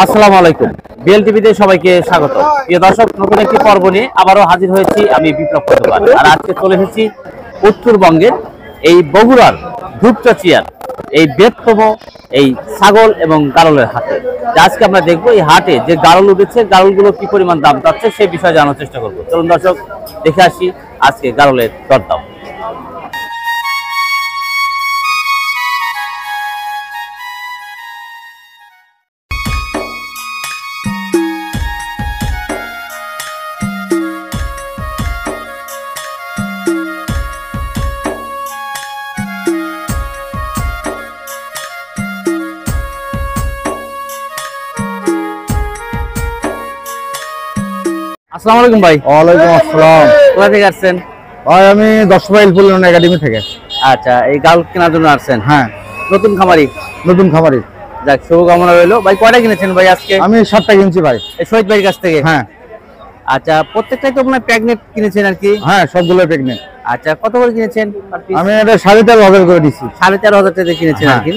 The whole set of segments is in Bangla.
আসসালামু আলাইকুম। বিএল টিভিতে সবাইকে স্বাগত। প্রিয় দর্শক, নতুন একটি পর্ব নিয়ে আবারও হাজির হয়েছি আমি বিপ্লব খন্দকার। আর আজকে চলে এসেছি উত্তরবঙ্গের এই বগুড়ার ধূপচাচিয়ার এই বৃহত্তম এই ছাগল এবং গাড়লের হাটে। আজকে আমরা দেখবো এই হাটে যে গাড়ল উঠেছে, গাড়লগুলো কি পরিমাণ দাম পাচ্ছে সেই বিষয়ে জানার চেষ্টা করবো। চলুন দর্শক, দেখে আসি আজকে গাড়লের দরদাম। আসসালামু আলাইকুম ভাই। ওয়ালাইকুম আসসালাম। কোথা থেকে আসছেন ভাই? আমি 10 মাইল পুলিন একাডেমি থেকে। আচ্ছা, এই গাল কেনার জন্য আসছেন? হ্যাঁ, নতুন খামারি? নতুন খামারি। যাক, শুভকামনা রইলো। ভাই কয়টা কিনেছেন ভাই আজকে? আমি 7টা কিনছি ভাই। এই শহীদ ভাইয়ের কাছ থেকে? হ্যাঁ। আচ্ছা, প্রত্যেকটাই তো আপনার প্রেগনেন্ট কিনেছেন আর কি? হ্যাঁ, সবগুলো প্রেগনেন্ট। আচ্ছা, কত করে কিনেছেন পার পিস? আমি এটা 13,500 করে দিচ্ছি। 13,500 টাকা কিনেছেন আর কি?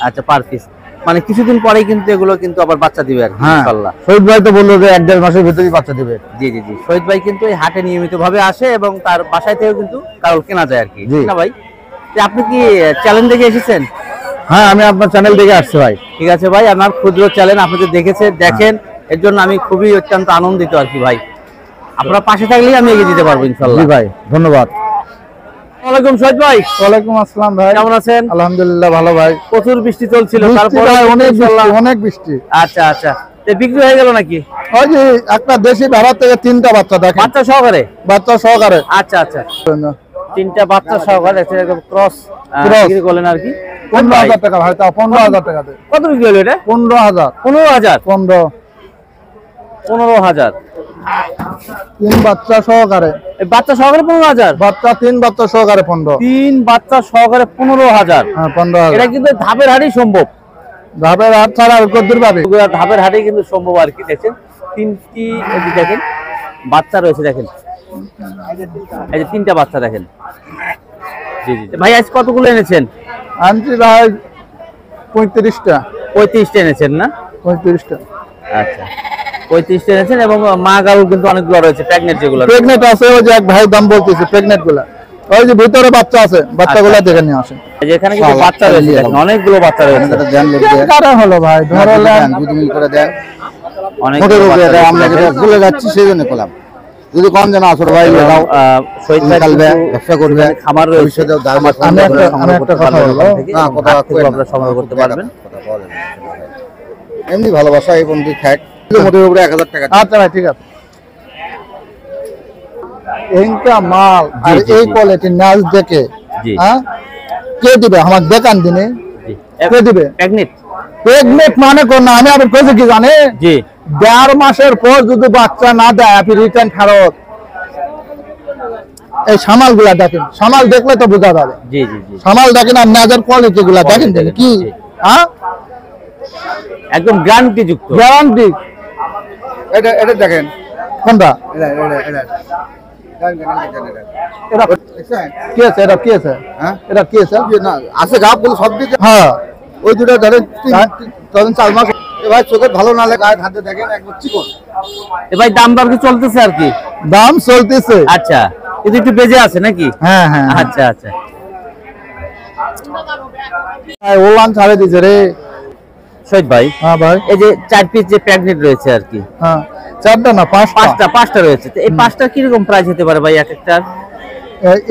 আচ্ছা, পার পিস। মানে কিছুদিন পরেই কিন্তু এগুলো কিন্তু আবার বাচ্চা দিবে আর কি, ইনশাআল্লাহ। শহীদ ভাই তো বললো যে 1-1.5 মাসের ভিতরেই বাচ্চা দিবে। জি জি জি, শহীদ ভাই কিন্তু এই হাটে নিয়মিতভাবে আসে এবং তার বাসায় থেকেও কিন্তু কারল কেনা যায় আর কি, না ভাই? আপনি কি চ্যানেল দেখে এসেছেন? হ্যাঁ, আমি আপনার চ্যানেল থেকে আসছি ভাই। ঠিক আছে ভাই, আমার ক্ষুদ্র চ্যানেল আপনি যে দেখেন, এর জন্য আমি খুবই অত্যন্ত আনন্দিত আর কি ভাই। আপনার পাশে থাকলেই আমি এগিয়ে দিতে পারবো ইনশাআল্লাহ। জি ভাই, ধন্যবাদ। ওয়ালাইকুম শহীদ ভাই। ওয়ালাইকুম আসসালাম ভাই। কেমন আছেন? আলহামদুলিল্লাহ ভালো ভাই। প্রচুর বৃষ্টি চলছিল, তারপরে অনেক বৃষ্টি। আচ্ছা আচ্ছা, বিক্রি হয়ে গেল নাকি? ওই যে একটা দেশি ভাড়া থেকে 3টা বাচ্চা দেখেন, বাচ্চা সহকারে? বাচ্চা সহকারে। আচ্ছা আচ্ছা, 3টা বাচ্চা সহকারে ক্রস বিক্রি করলেন আর কি? 15,000 টাকা ভাই। তাও 15,000 টাকা। কত বিক্রি হলো এটা? 15,000। 15,000? 3 বাচ্চা সহকারে। বাচ্চা সহকারে 15,000? বাচ্চা 3 বাচ্চা সহকারে 15। 3 বাচ্চা সহকারে 15,000? হ্যাঁ, 15,000। এটা কিন্তু ধাপের হাটেই সম্ভব। ধাপের হাট ছাড়া আর কদ্দুর পাবে? ধাপের হাটেই কিন্তু সম্ভব আর কি। দেখেন 3টি দেখেন বাচ্চা রয়েছে, দেখেন এই যে 3টা বাচ্চা দেখেন। জি জি ভাই, আজ কতগুলো এনেছেন? আনছি ভাই 35টা। 35টা এনেছেন না? 35টা। আচ্ছা, 35টা এনেছেন এবং মা গারু কিন্তু অনেকগুলো রয়েছে, প্রেগনেন্ট যেগুলো। প্রেগনেন্ট আছে, ওই যে এক ভাই দাম বলতেছে প্রেগনেন্ট গুলা। ওই যে ভিতরে বাচ্চা আছে, বাচ্চাগুলো দেখে নিয়ে আসেন। এখানে কিন্তু বাচ্চা রয়েছে, দেখেন অনেকগুলো বাচ্চা রয়েছে। কারা হলো ভাই? ধরলেন দুধ মিল করে দেন। অনেক এটা আমরা যেটা ভুলে যাচ্ছি সেই জন্য কলাম। যদি কম জানা আসলে ভাই দাও, শহীদ ভাই ব্যবসা করবে, খামার রয়েছে। আমি একটা কথা বলবো না, কথা আপনারা সংগ্রহ করতে পারবেন। এমনি ভালোবাসা এই বন্ধু খাক মোটের উপরে 1000 টাকা। আচ্ছা ভাই, ঠিক আছে। এইটা মাল আর এই কোয়ালিটি নাচ দেখে, হ্যাঁ, কে দিবে? আমার দেখান দিনে কে দিবে? প্রেগনেন্ট মানে কোন না? আমি আবার কইছি কি জানে? জি, 1.5 মাসের পর যদি বাচ্চা না দেয় আপনি রিটার্ন ফেরত। এই সামাল গুলা দেখেন, সামাল দেখলে তো বোঝা যাবে। জি জি জি, সামাল দেখেন আর নাজার কোয়ালিটি গুলা দেখেন কি, হ্যাঁ, একদম গ্যারান্টি যুক্ত। গ্যারান্টি। এটা এটা দেখেন কোনটা? এটা কি আছে? এটা কি আছে? হ্যাঁ, এটা কি আছে? না আছে গাব বলে সব দিকে। হ্যাঁ, ওই দুটো ধরেন 4 মাস। ভাই চোখে ভালো না লাগে হাতে দেখেন একদম চিকন। ভাই দাম দর কি চলতেছে আর কি? দাম চলতেছে। আচ্ছা, কিন্তু একটু বেজে আছে নাকি? হ্যাঁ হ্যাঁ, আচ্ছা আচ্ছা। ওলান ছাড়ে দিছে রে শহীদ ভাই। হ্যাঁ ভাই, এই যে 4 পিস যে প্রেগনেন্ট রয়েছে আর কি? হ্যাঁ, 4টা না 5টা রয়েছে। তো এই 5টা কি রকম প্রাইস হতে পারে ভাই এক একটার?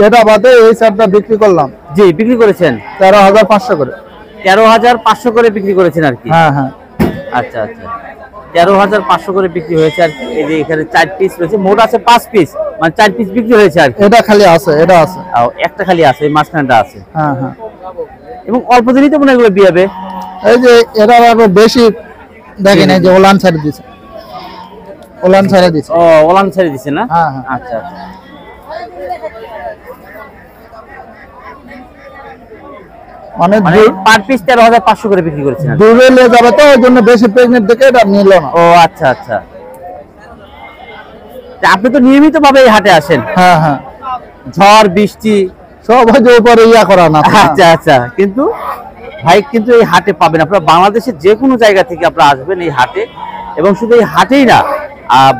এটা বাদে এই 4টা বিক্রি করলাম। জি, বিক্রি করেছেন 13,500 করে। 13,500 করে বিক্রি করেছেন আর কি? হ্যাঁ হ্যাঁ। আচ্ছা আচ্ছা, 13,500 করে বিক্রি হয়েছে আর কি। এই যে এখানে 4 পিস রয়েছে, মোট আছে 5 পিস, মানে 4 পিস বিক্রি হয়েছে আর কি। এটা খালি আছে, এটা আছে, একটা খালি আছে, এই মাঝখানটা আছে। হ্যাঁ হ্যাঁ। এবং অল্প দিনই তো মনে হয় এগুলো বিয়াবে। এই যে এরা আরো বেশি দেখেন, এই যে ওলান ছাড়ে দিছে, ওলান ছাড়ে দিছে। ও, ওলান ছেড়ে দিছে না? হ্যাঁ হ্যাঁ। আচ্ছা আচ্ছা, মানে পার পিস 13,500 করে বিক্রি করেছেন। দূরে নিয়ে যাবে তো, ওই জন্য বেশি প্রেগনেন্ট দেখে এটা নিল না। ও আচ্ছা আচ্ছা, আপনি তো নিয়মিত ভাবে এই হাটে আসেন? হ্যাঁ হ্যাঁ। ঝড় বৃষ্টি সব হয়তো উপরে ইয়া করা না। আচ্ছা আচ্ছা, কিন্তু ভাই কিন্তু এই হাটে পাবেন, আপনারা বাংলাদেশের যে কোনো জায়গা থেকে আপনারা আসবেন এই হাটে। এবং শুধু এই হাটেই না,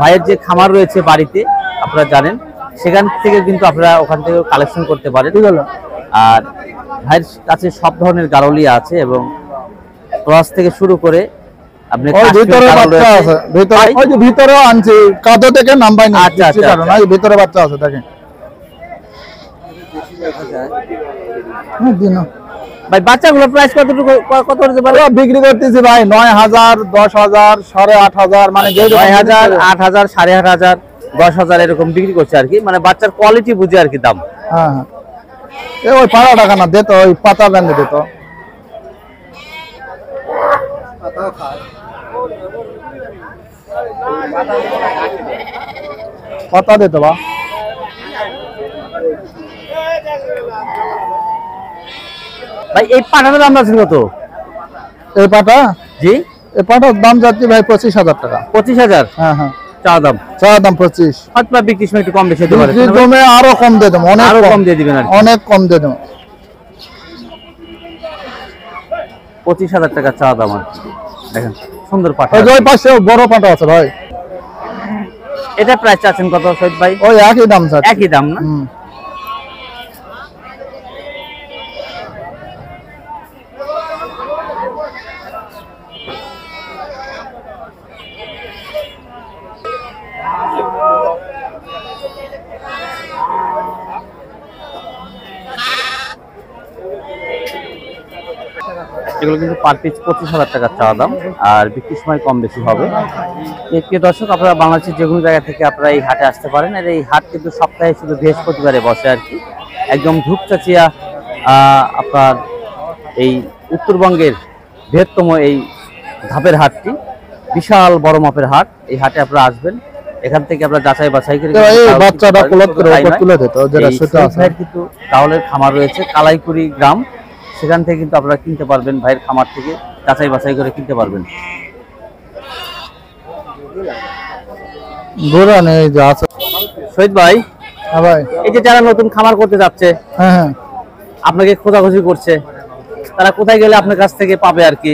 ভাইয়ের যে খামার রয়েছে বাড়িতে আপনারা জানেন, সেখান থেকে কিন্তু আপনারা ওখান থেকে কালেকশন করতে পারেন। আর ভাইয়ের কাছে সব ধরনের গারলিয়া আছে এবং ক্রস থেকে শুরু করে আপনি ভিতরেও আনছি, কাদো থেকে নাম্বাই না। আচ্ছা আচ্ছা, ভিতরে বাচ্চা আছে দেখেন ভাই। বাচ্চাগুলোর প্রাইস কতটুকু কত হতে পারে? বিক্রি করতেছি ভাই 9,000, 10,000, 8,500, মানে 9,000, 8,000, 8,500, 10,000 এরকম বিক্রি করছে আর কি, মানে বাচ্চার কোয়ালিটি বুঝে আর কি দাম। হ্যাঁ হ্যাঁ, ওই পাড়া টাকা না দিত, ওই পাতা ব্যান্ড দিত। পাতা দিত বা ভাই এই পাটাটার দাম আছে কত? এই পাটা, জি এই পাটার দাম যাচ্ছে ভাই 25,000 টাকা। 25,000? হ্যাঁ হ্যাঁ, চা দাম 25। হয়তো বিক্রি সময় একটু কম বেশি হতে পারে, আরো কম দিয়ে দেবো, আরো কম দিয়ে দিবেন আর কি। অনেক কম দিয়ে দেবো। 25,000 টাকা চা দাম আর কি। দেখেন সুন্দর পাটা, ওই পাশে বড় পাটা আছে ভাই। এটা প্রাইস চাচ্ছেন কত শহীদ ভাই? ওই একই দাম স্যার, একই দাম না? এগুলো কিন্তু পার পিস 25,000 টাকা চাওয়া দাম, আর বিক্রির সময় কম বেশি হবে। প্রিয় দর্শক, আপনারা বাংলাদেশের যে কোনো জায়গা থেকে আপনারা এই হাটে আসতে পারেন। আর এই হাট কিন্তু সপ্তাহে শুধু বৃহস্পতিবারে বসে আর কি। একদম ধূপচাচিয়া আপনার এই উত্তরবঙ্গের বৃহত্তম এই ধাপের হাটটি, বিশাল বড় মাপের হাট। এই হাটে আপনারা আসবেন, এখান থেকে আপনারা যাচাই বাছাই করে বাচ্চাটা তুলে দিত, যেটা সেটা আছে। কিন্তু কাউলের খামার রয়েছে কালাইকুড়ি গ্রাম, সেখান থেকে কিন্তু আপনারা কিনতে পারবেন, ভাইয়ের খামার থেকে যাচাই বাছাই করে কিনতে পারবেন। শহীদ ভাই, হ্যাঁ ভাই, এই যে যারা নতুন খামার করতে যাচ্ছে, হ্যাঁ হ্যাঁ, আপনাকে খোঁজাখুঁজি করছে, তারা কোথায় গেলে আপনার কাছ থেকে পাবে আর কি?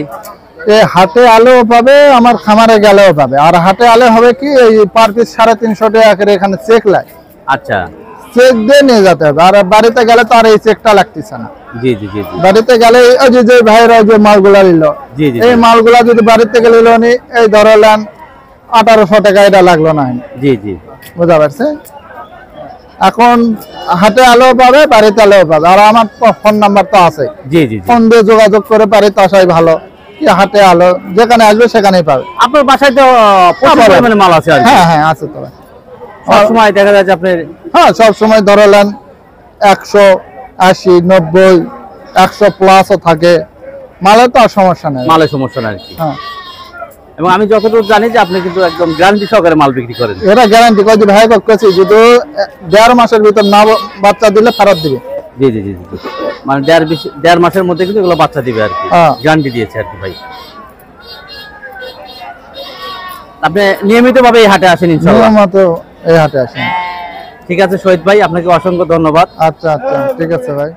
এই হাটে আলেও পাবে, আমার খামারে গেলেও পাবে। আর হাটে আলে হবে কি, এই পার পিস 350 টাকা করে এখানে চেক লাগে। আচ্ছা, চেক দিয়ে নিয়ে যেতে হবে। আর বাড়িতে গেলে তো আর এই চেকটা লাগতেছে না। জি জি জি জি। বাড়িতে গেলে ওই যে ভাইরা যে মালগুলা নিল, জি জি, এই মালগুলা যদি বাড়িতে গেলে নিল, এই ধরলেন 1800 টাকা, এটা লাগলো না। জি জি, বুঝা পারছে? এখন হাটে আলেও পাবে, বাড়িতে আলেও পাবে। আর আমার ফোন নাম্বার তো আছে, জি জি, ফোন দিয়ে যোগাযোগ করে বাড়িতে আসাই ভালো, কি হাটে আলো যেখানে আসবে সেখানেই পাবে। আপনার বাসায় তো প্রচুর পরিমাণে মাল আছে আর কি? হ্যাঁ হ্যাঁ, আছে তো। সবসময় দেখা যাচ্ছে আপনার, হ্যাঁ সবসময় ধরলেন 180, 90, 100 প্লাসও থাকে মালে, তো আর সমস্যা নেই, মালের সমস্যা নাই আর কি। হ্যাঁ, এবং আমি যতটুকু জানি যে আপনি কিন্তু একদম গ্যারান্টি সহকারে মাল বিক্রি করেন। এটা গ্যারান্টি করে যে ভাই করছি, যদি 1.5 মাসের ভিতর না বাচ্চা দিলে ফেরত দিবে। জি জি জি জি, মানে 1.5 মাসের মধ্যে কিন্তু এগুলো বাচ্চা দিবে আর কি, গ্যারান্টি দিয়েছে আর কি ভাই। আপনি নিয়মিত ভাবে এই হাটে আসেন ইনশাআল্লাহ? নিয়মিত এই হাটে আসেন। ঠিক আছে শহীদ ভাই, আপনাকে অসংখ্য ধন্যবাদ। আচ্ছা আচ্ছা, ঠিক আছে ভাই।